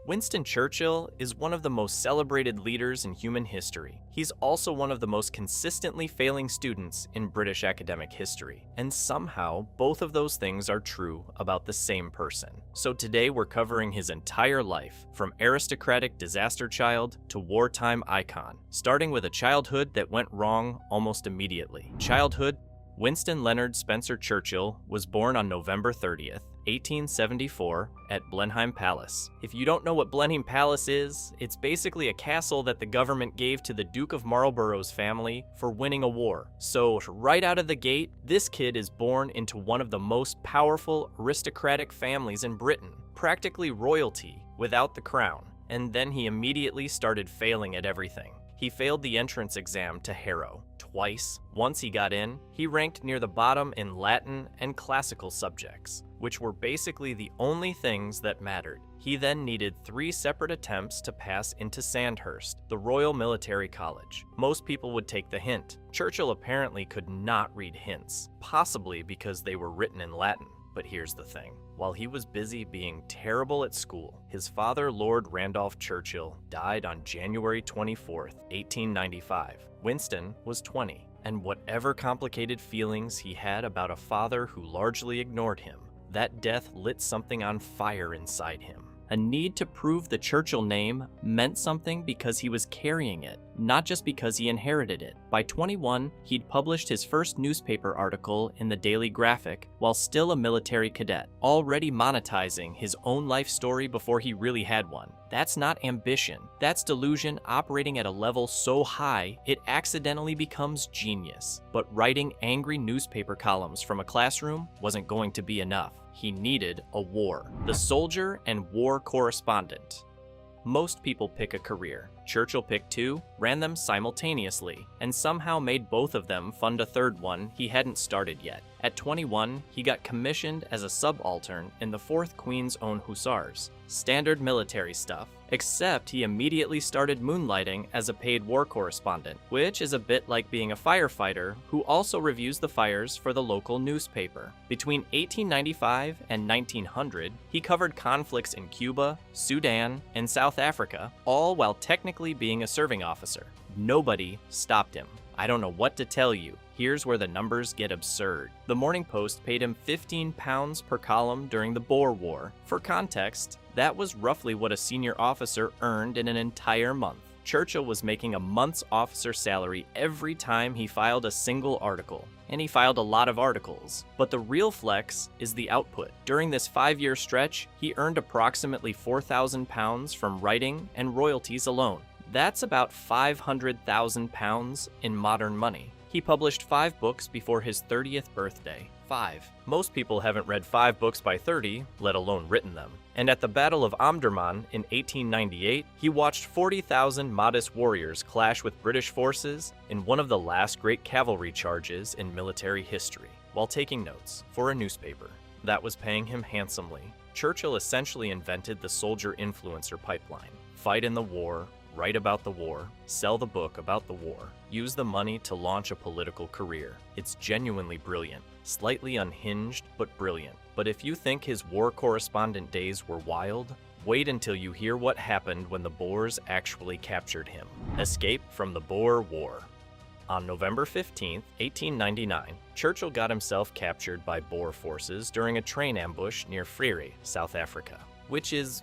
Winston Churchill is one of the most celebrated leaders in human history. He's also one of the most consistently failing students in British academic history. And somehow, both of those things are true about the same person. So today we're covering his entire life, from aristocratic disaster child to wartime icon, starting with a childhood that went wrong almost immediately. Childhood. Winston Leonard Spencer Churchill was born on November 30th, 1874, at Blenheim Palace. If you don't know what Blenheim Palace is, it's basically a castle that the government gave to the Duke of Marlborough's family for winning a war. So right out of the gate, this kid is born into one of the most powerful aristocratic families in Britain, practically royalty without the crown. And then he immediately started failing at everything. He failed the entrance exam to Harrow twice. Once he got in, he ranked near the bottom in Latin and classical subjects, which were basically the only things that mattered. He then needed 3 separate attempts to pass into Sandhurst, the Royal Military College. Most people would take the hint. Churchill apparently could not read hints, possibly because they were written in Latin. But here's the thing. While he was busy being terrible at school, his father, Lord Randolph Churchill, died on January 24th, 1895. Winston was 20, and whatever complicated feelings he had about a father who largely ignored him, that death lit something on fire inside him. A need to prove the Churchill name meant something because he was carrying it, not just because he inherited it. By 21, he'd published his first newspaper article in the Daily Graphic while still a military cadet, already monetizing his own life story before he really had one. That's not ambition. That's delusion operating at a level so high it accidentally becomes genius. But writing angry newspaper columns from a classroom wasn't going to be enough. He needed a war. The soldier and war correspondent. Most people pick a career. Churchill picked 2, ran them simultaneously, and somehow made both of them fund a third one he hadn't started yet. At 21, he got commissioned as a subaltern in the 4th Queen's Own Hussars. Standard military stuff, except he immediately started moonlighting as a paid war correspondent, which is a bit like being a firefighter who also reviews the fires for the local newspaper. Between 1895 and 1900, he covered conflicts in Cuba, Sudan, and South Africa, all while technically being a serving officer. Nobody stopped him. I don't know what to tell you. Here's where the numbers get absurd. The Morning Post paid him £15 per column during the Boer War. For context, that was roughly what a senior officer earned in an entire month. Churchill was making a month's officer salary every time he filed a single article. And he filed a lot of articles. But the real flex is the output. During this 5-year stretch, he earned approximately £4,000 from writing and royalties alone. That's about £500,000 in modern money. He published 5 books before his 30th birthday. 5. Most people haven't read 5 books by 30, let alone written them. And at the Battle of Omdurman in 1898, he watched 40,000 modest warriors clash with British forces in one of the last great cavalry charges in military history, while taking notes for a newspaper that was paying him handsomely. Churchill essentially invented the soldier influencer pipeline. Fight in the war, write about the war, sell the book about the war, use the money to launch a political career. It's genuinely brilliant, slightly unhinged, but brilliant. But if you think his war correspondent days were wild, wait until you hear what happened when the Boers actually captured him. Escape from the Boer War. On November 15, 1899, Churchill got himself captured by Boer forces during a train ambush near Frere, South Africa. Which is,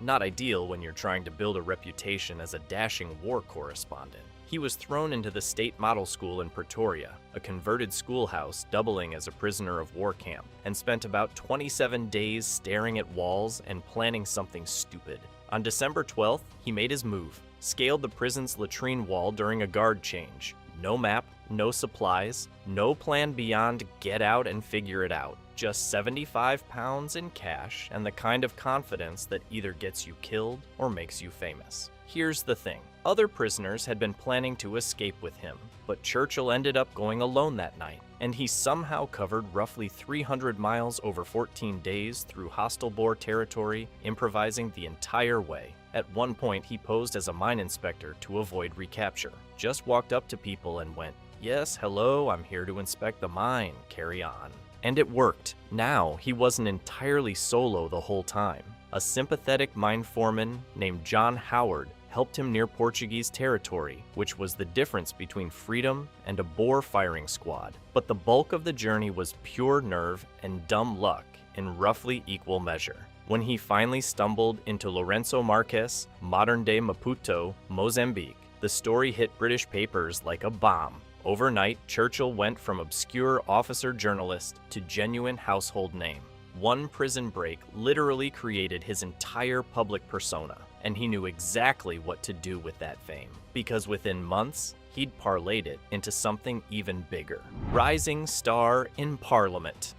not ideal when you're trying to build a reputation as a dashing war correspondent. He was thrown into the State Model School in Pretoria, a converted schoolhouse doubling as a prisoner of war camp, and spent about 27 days staring at walls and planning something stupid. On December 12th, he made his move, scaled the prison's latrine wall during a guard change. No map, no supplies, no plan beyond get out and figure it out. Just £75 in cash and the kind of confidence that either gets you killed or makes you famous. Here's the thing. Other prisoners had been planning to escape with him, but Churchill ended up going alone that night, and he somehow covered roughly 300 miles over 14 days through hostile Boer territory, improvising the entire way. At one point, he posed as a mine inspector to avoid recapture. Just walked up to people and went, "Yes, hello, I'm here to inspect the mine, carry on." And it worked. Now, he wasn't entirely solo the whole time. A sympathetic mine foreman named John Howard helped him near Portuguese territory, which was the difference between freedom and a Boer firing squad. But the bulk of the journey was pure nerve and dumb luck in roughly equal measure. When he finally stumbled into Lourenço Marques, modern-day Maputo, Mozambique, the story hit British papers like a bomb. Overnight, Churchill went from obscure officer journalist to genuine household name. One prison break literally created his entire public persona, and he knew exactly what to do with that fame, because within months, he'd parlayed it into something even bigger. Rising star in Parliament.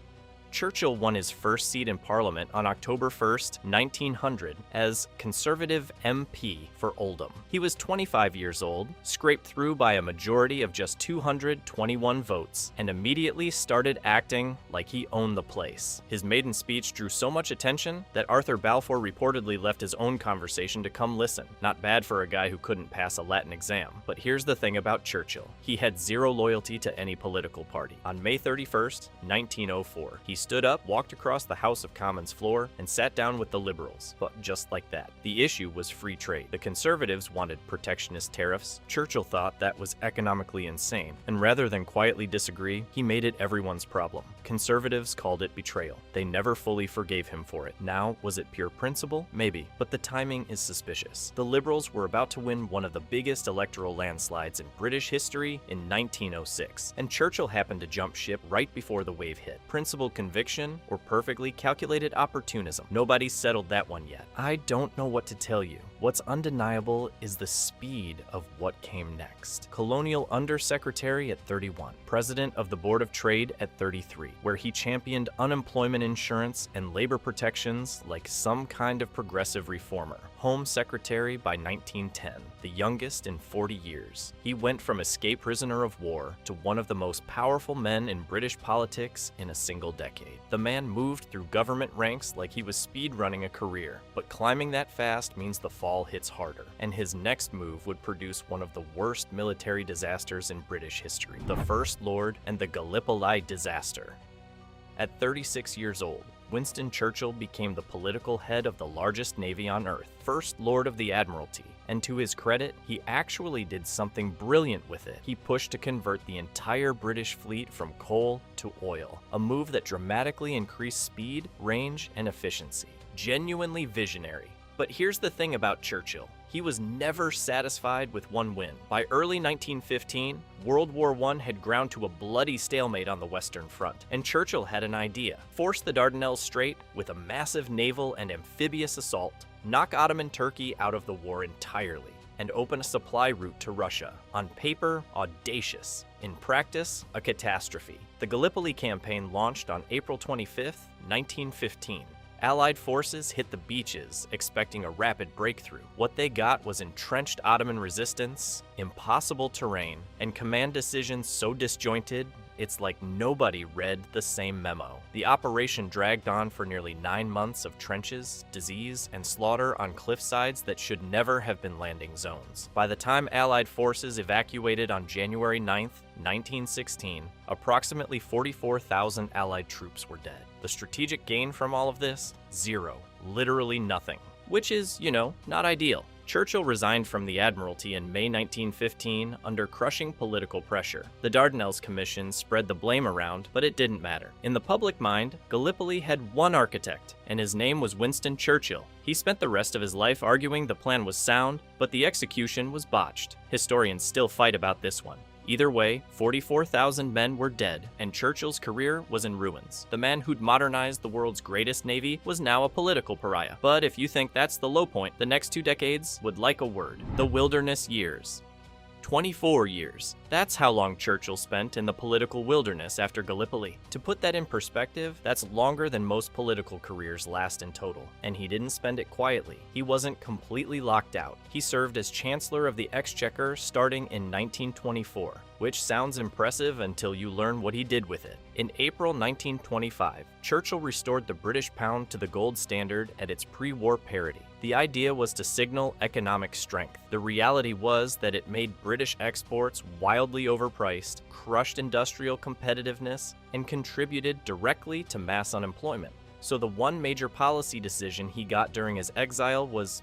Churchill won his first seat in Parliament on October 1st, 1900, as Conservative MP for Oldham. He was 25 years old, scraped through by a majority of just 221 votes, and immediately started acting like he owned the place. His maiden speech drew so much attention that Arthur Balfour reportedly left his own conversation to come listen. Not bad for a guy who couldn't pass a Latin exam. But here's the thing about Churchill. He had zero loyalty to any political party. On May 31st, 1904, he stood up, walked across the House of Commons floor, and sat down with the Liberals. But just like that. The issue was free trade. The Conservatives wanted protectionist tariffs. Churchill thought that was economically insane, and rather than quietly disagree, he made it everyone's problem. Conservatives called it betrayal. They never fully forgave him for it. Now, was it pure principle? Maybe, but the timing is suspicious. The Liberals were about to win one of the biggest electoral landslides in British history in 1906, and Churchill happened to jump ship right before the wave hit. Principled conviction or perfectly calculated opportunism? Nobody's settled that one yet. I don't know what to tell you. What's undeniable is the speed of what came next. Colonial Undersecretary at 31, President of the Board of Trade at 33, where he championed unemployment insurance and labor protections like some kind of progressive reformer. Home Secretary by 1910, the youngest in 40 years. He went from escaped prisoner of war to one of the most powerful men in British politics in a single decade. The man moved through government ranks like he was speed-running a career, but climbing that fast means the fall hits harder, and his next move would produce one of the worst military disasters in British history, the First Lord and the Gallipoli disaster. At 36 years old, Winston Churchill became the political head of the largest navy on Earth, First Lord of the Admiralty, and to his credit, he actually did something brilliant with it. He pushed to convert the entire British fleet from coal to oil, a move that dramatically increased speed, range, and efficiency. Genuinely visionary. But here's the thing about Churchill. He was never satisfied with one win. By early 1915, World War I had ground to a bloody stalemate on the Western Front, and Churchill had an idea. Force the Dardanelles Strait with a massive naval and amphibious assault, knock Ottoman Turkey out of the war entirely, and open a supply route to Russia. On paper, audacious. In practice, a catastrophe. The Gallipoli campaign launched on April 25, 1915. Allied forces hit the beaches, expecting a rapid breakthrough. What they got was entrenched Ottoman resistance, impossible terrain, and command decisions so disjointed, it's like nobody read the same memo. The operation dragged on for nearly 9 months of trenches, disease, and slaughter on cliffsides that should never have been landing zones. By the time Allied forces evacuated on January 9, 1916, approximately 44,000 Allied troops were dead. The strategic gain from all of this? Zero. Literally nothing. Which is, not ideal. Churchill resigned from the Admiralty in May 1915 under crushing political pressure. The Dardanelles Commission spread the blame around, but it didn't matter. In the public mind, Gallipoli had one architect, and his name was Winston Churchill. He spent the rest of his life arguing the plan was sound, but the execution was botched. Historians still fight about this one. Either way, 44,000 men were dead, and Churchill's career was in ruins. The man who'd modernized the world's greatest navy was now a political pariah. But if you think that's the low point, the next 2 decades would like a word. The wilderness years. 24 years. That's how long Churchill spent in the political wilderness after Gallipoli. To put that in perspective, that's longer than most political careers last in total. And he didn't spend it quietly. He wasn't completely locked out. He served as Chancellor of the Exchequer starting in 1924, which sounds impressive until you learn what he did with it. In April 1925, Churchill restored the British pound to the gold standard at its pre-war parity. The idea was to signal economic strength. The reality was that it made British exports wildly overpriced, crushed industrial competitiveness, and contributed directly to mass unemployment. So the one major policy decision he got during his exile was,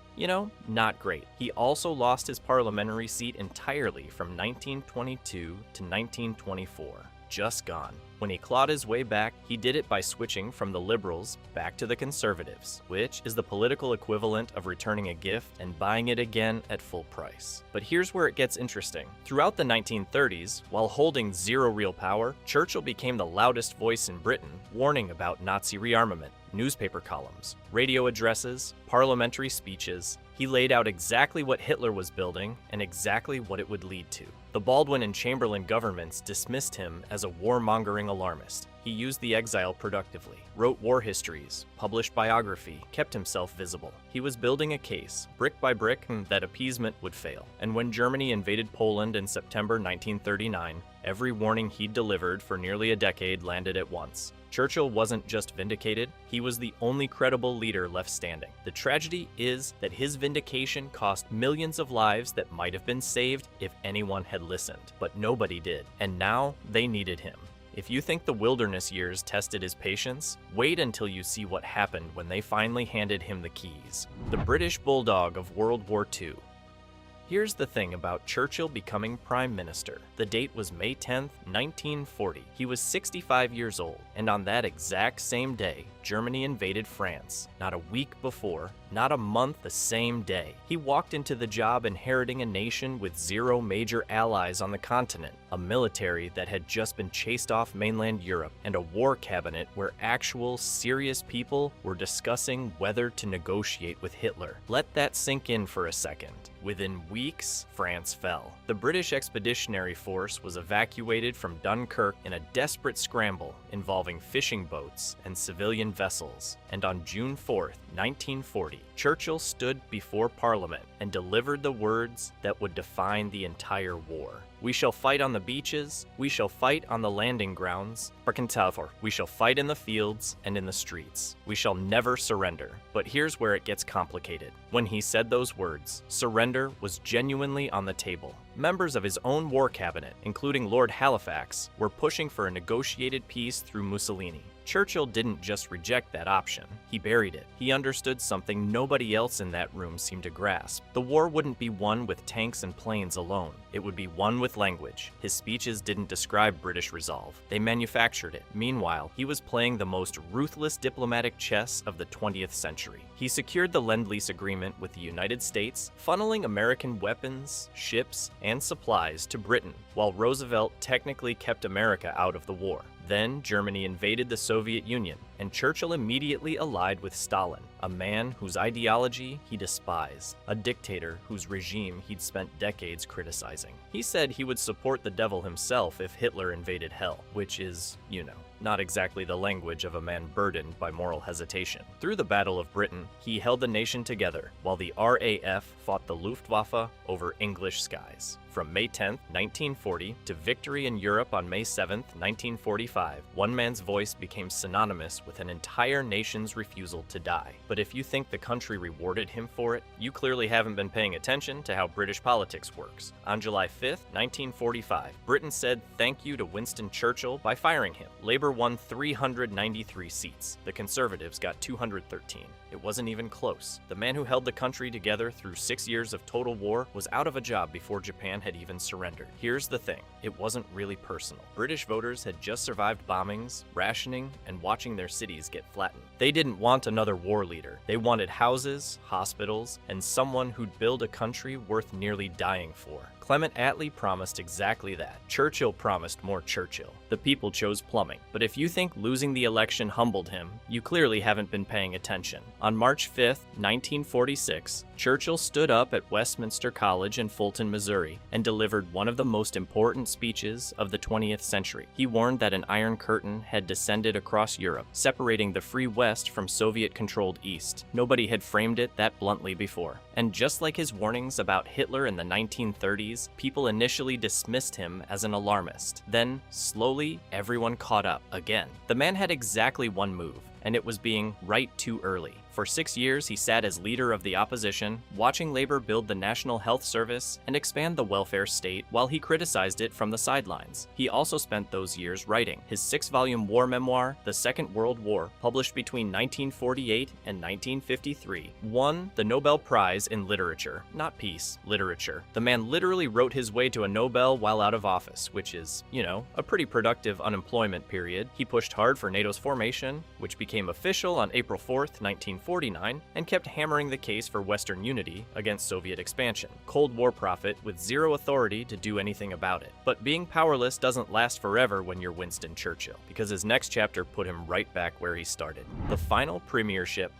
not great. He also lost his parliamentary seat entirely from 1922 to 1924. Just gone. When he clawed his way back, he did it by switching from the liberals back to the conservatives, which is the political equivalent of returning a gift and buying it again at full price. But here's where it gets interesting. Throughout the 1930s, while holding zero real power, Churchill became the loudest voice in Britain, warning about Nazi rearmament. Newspaper columns, radio addresses, parliamentary speeches. He laid out exactly what Hitler was building and exactly what it would lead to. The Baldwin and Chamberlain governments dismissed him as a warmongering alarmist. He used the exile productively, wrote war histories, published biography, kept himself visible. He was building a case, brick by brick, that appeasement would fail. And when Germany invaded Poland in September 1939, every warning he'd delivered for nearly a decade landed at once. Churchill wasn't just vindicated, he was the only credible leader left standing. The tragedy is that his vindication cost millions of lives that might have been saved if anyone had listened, but nobody did, and now they needed him. If you think the wilderness years tested his patience, wait until you see what happened when they finally handed him the keys. The British Bulldog of World War II. Here's the thing about Churchill becoming Prime Minister. The date was May 10th, 1940. He was 65 years old, and on that exact same day, Germany invaded France. Not a week before, not a month the same day. He walked into the job inheriting a nation with zero major allies on the continent, a military that had just been chased off mainland Europe, and a war cabinet where actual, serious people were discussing whether to negotiate with Hitler. Let that sink in for a second. Within weeks, France fell. The British Expeditionary Force was evacuated from Dunkirk in a desperate scramble involving fishing boats and civilian vessels. And on June 4th, 1940, Churchill stood before Parliament and delivered the words that would define the entire war. We shall fight on the beaches, we shall fight on the landing grounds, we shall fight in the fields and in the streets. We shall never surrender. But here's where it gets complicated. When he said those words, surrender was genuinely on the table. Members of his own war cabinet, including Lord Halifax, were pushing for a negotiated peace through Mussolini. Churchill didn't just reject that option, he buried it. He understood something nobody else in that room seemed to grasp. The war wouldn't be won with tanks and planes alone. It would be won with language. His speeches didn't describe British resolve. They manufactured it. Meanwhile, he was playing the most ruthless diplomatic chess of the 20th century. He secured the Lend-Lease Agreement with the United States, funneling American weapons, ships, and supplies to Britain, while Roosevelt technically kept America out of the war. Then Germany invaded the Soviet Union, and Churchill immediately allied with Stalin, a man whose ideology he despised, a dictator whose regime he'd spent decades criticizing. He said he would support the devil himself if Hitler invaded hell, which is, not exactly the language of a man burdened by moral hesitation. Through the Battle of Britain, he held the nation together, while the RAF fought the Luftwaffe over English skies. From May 10, 1940, to victory in Europe on May 7, 1945, one man's voice became synonymous with an entire nation's refusal to die. But if you think the country rewarded him for it, you clearly haven't been paying attention to how British politics works. On July 5, 1945, Britain said thank you to Winston Churchill by firing him. Labour won 393 seats. The Conservatives got 213. It wasn't even close. The man who held the country together through 6 years of total war was out of a job before Japan had even surrendered. Here's the thing, it wasn't really personal. British voters had just survived bombings, rationing, and watching their cities get flattened. They didn't want another war leader. They wanted houses, hospitals, and someone who'd build a country worth nearly dying for. Clement Attlee promised exactly that. Churchill promised more Churchill. The people chose plumbing. But if you think losing the election humbled him, you clearly haven't been paying attention. On March 5, 1946, Churchill stood up at Westminster College in Fulton, Missouri, and delivered one of the most important speeches of the 20th century. He warned that an Iron Curtain had descended across Europe, separating the free West from Soviet-controlled East. Nobody had framed it that bluntly before. And just like his warnings about Hitler in the 1930s, people initially dismissed him as an alarmist. Then, slowly, everyone caught up again. The man had exactly one move, and it was being right too early. For 6 years, he sat as leader of the opposition, watching Labor build the National Health Service and expand the welfare state while he criticized it from the sidelines. He also spent those years writing his 6-volume war memoir, The Second World War, published between 1948 and 1953, won the Nobel Prize in Literature, not peace, literature. The man literally wrote his way to a Nobel while out of office, which is, a pretty productive unemployment period. He pushed hard for NATO's formation, which became official on April 4th, 1949, and kept hammering the case for Western unity against Soviet expansion. Cold War prophet with zero authority to do anything about it. But being powerless doesn't last forever when you're Winston Churchill, because his next chapter put him right back where he started. The final premiership.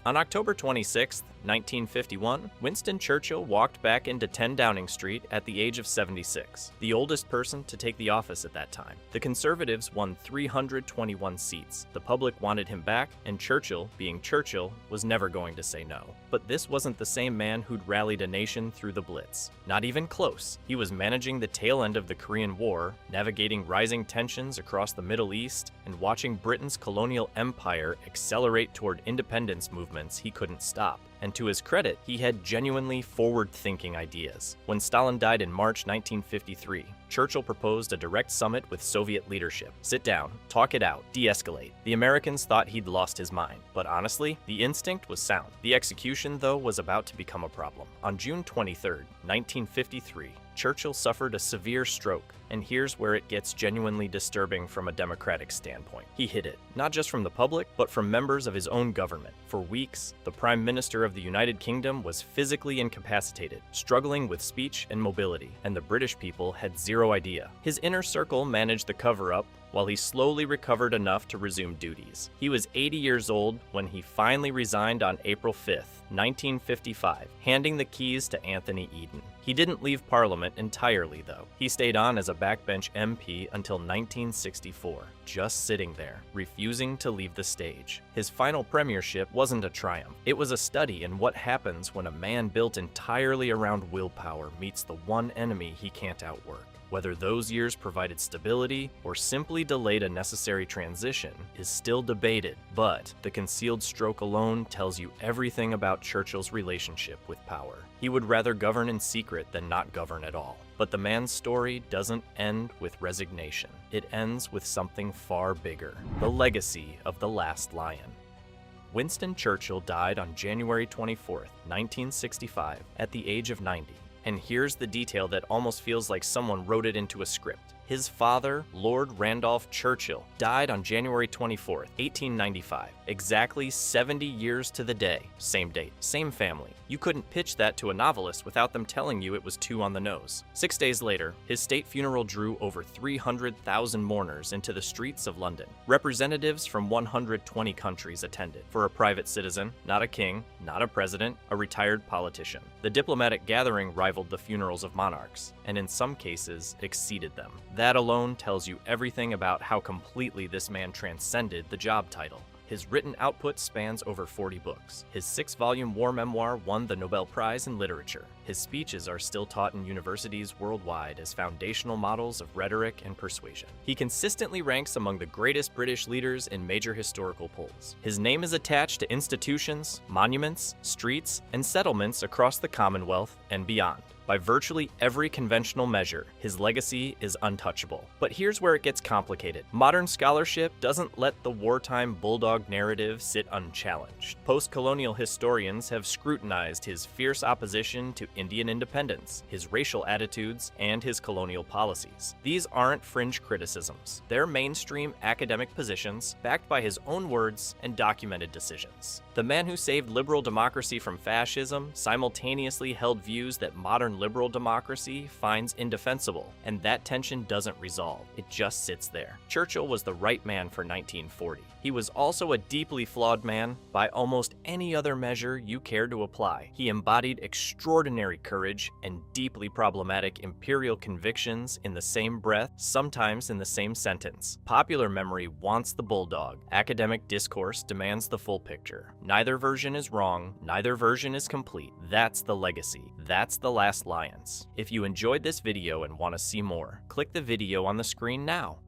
On October 26, 1951, Winston Churchill walked back into 10 Downing Street at the age of 76, the oldest person to take the office at that time. The Conservatives won 321 seats. The public wanted him back, and Churchill, being Churchill, was never going to say no. But this wasn't the same man who'd rallied a nation through the Blitz. Not even close. He was managing the tail end of the Korean War, navigating rising tensions across the Middle East, and watching Britain's colonial empire accelerate toward independence movements he couldn't stop. And to his credit, he had genuinely forward-thinking ideas. When Stalin died in March 1953, Churchill proposed a direct summit with Soviet leadership. Sit down, talk it out, de-escalate. The Americans thought he'd lost his mind, but honestly, the instinct was sound. The execution, though, was about to become a problem. On June 23, 1953, Churchill suffered a severe stroke, and here's where it gets genuinely disturbing from a democratic standpoint. He hid it, not just from the public, but from members of his own government. For weeks, the Prime Minister of the United Kingdom was physically incapacitated, struggling with speech and mobility, and the British people had zero idea. His inner circle managed the cover-up, while he slowly recovered enough to resume duties. He was 80 years old when he finally resigned on April 5th, 1955, handing the keys to Anthony Eden. He didn't leave Parliament entirely, though. He stayed on as a backbench MP until 1964, just sitting there, refusing to leave the stage. His final premiership wasn't a triumph. It was a study in what happens when a man built entirely around willpower meets the one enemy he can't outwork. Whether those years provided stability or simply delayed a necessary transition is still debated, but the concealed stroke alone tells you everything about Churchill's relationship with power. He would rather govern in secret than not govern at all. But the man's story doesn't end with resignation. It ends with something far bigger: the legacy of the last lion. Winston Churchill died on January 24, 1965, at the age of 90. And here's the detail that almost feels like someone wrote it into a script. His father, Lord Randolph Churchill, died on January 24, 1895, exactly 70 years to the day. Same date, same family. You couldn't pitch that to a novelist without them telling you it was too on the nose. 6 days later, his state funeral drew over 300,000 mourners into the streets of London. Representatives from 120 countries attended. For a private citizen, not a king, not a president, a retired politician. The diplomatic gathering rivaled the funerals of monarchs, and in some cases exceeded them. That alone tells you everything about how completely this man transcended the job title. His written output spans over 40 books. His 6-volume war memoir won the Nobel Prize in Literature. His speeches are still taught in universities worldwide as foundational models of rhetoric and persuasion. He consistently ranks among the greatest British leaders in major historical polls. His name is attached to institutions, monuments, streets, and settlements across the Commonwealth and beyond. By virtually every conventional measure, his legacy is untouchable. But here's where it gets complicated. Modern scholarship doesn't let the wartime bulldog narrative sit unchallenged. Post-colonial historians have scrutinized his fierce opposition to Indian independence, his racial attitudes, and his colonial policies. These aren't fringe criticisms. They're mainstream academic positions, backed by his own words and documented decisions. The man who saved liberal democracy from fascism simultaneously held views that modern liberal democracy finds indefensible, and that tension doesn't resolve. It just sits there. Churchill was the right man for 1940. He was also a deeply flawed man by almost any other measure you care to apply. He embodied extraordinary courage and deeply problematic imperial convictions in the same breath, sometimes in the same sentence. Popular memory wants the bulldog. Academic discourse demands the full picture. Neither version is wrong, neither version is complete. That's the legacy. That's the last lions. If you enjoyed this video and want to see more, click the video on the screen now.